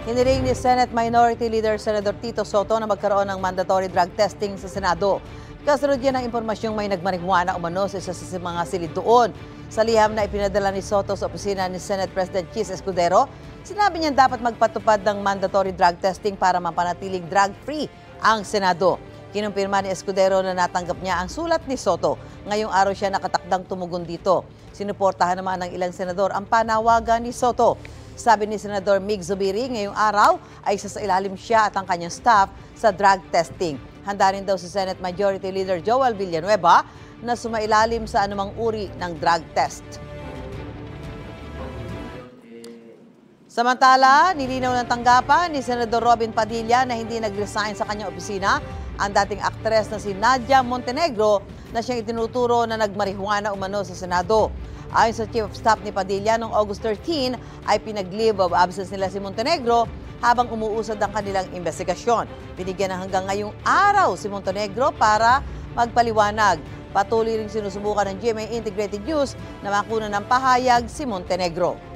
Hiniling ni Senate Minority Leader Senador Tito Soto na magkaroon ng mandatory drug testing sa Senado. Kasunod yan ang impormasyong may nagmarihuana umano sa isa sa mga silid doon. Sa liham na ipinadala ni Soto sa opisina ni Senate President Chis Escudero, sinabi niya dapat magpatupad ng mandatory drug testing para mapanatiling drug-free ang Senado. Kinumpirma ni Escudero na natanggap niya ang sulat ni Soto. Ngayong araw siya nakatakdang tumugon dito. Sinuportahan naman ng ilang senador ang panawagan ni Soto. Sabi ni Senador Mig Zubiri, ngayong araw ay isasailalim siya at ang kanyang staff sa drug testing. Handa rin daw si Senate Majority Leader Joel Villanueva na sumailalim sa anumang uri ng drug test. Samantala, nilinaw ng tanggapan ni Senador Robin Padilla na hindi nag-resign sa kanyang opisina ang dating aktres na si Nadia Montenegro na siyang itinuturo na nagmarihuana umano sa Senado. Ayon sa Chief of Staff ni Padilla, noong August 13 ay pinag-leave of absence nila si Montenegro habang umuusad ang kanilang investigasyon. Binigyan ng hanggang ngayong araw si Montenegro para magpaliwanag. Patuloy ring sinusubukan ng GMA Integrated News na makunan ng pahayag si Montenegro.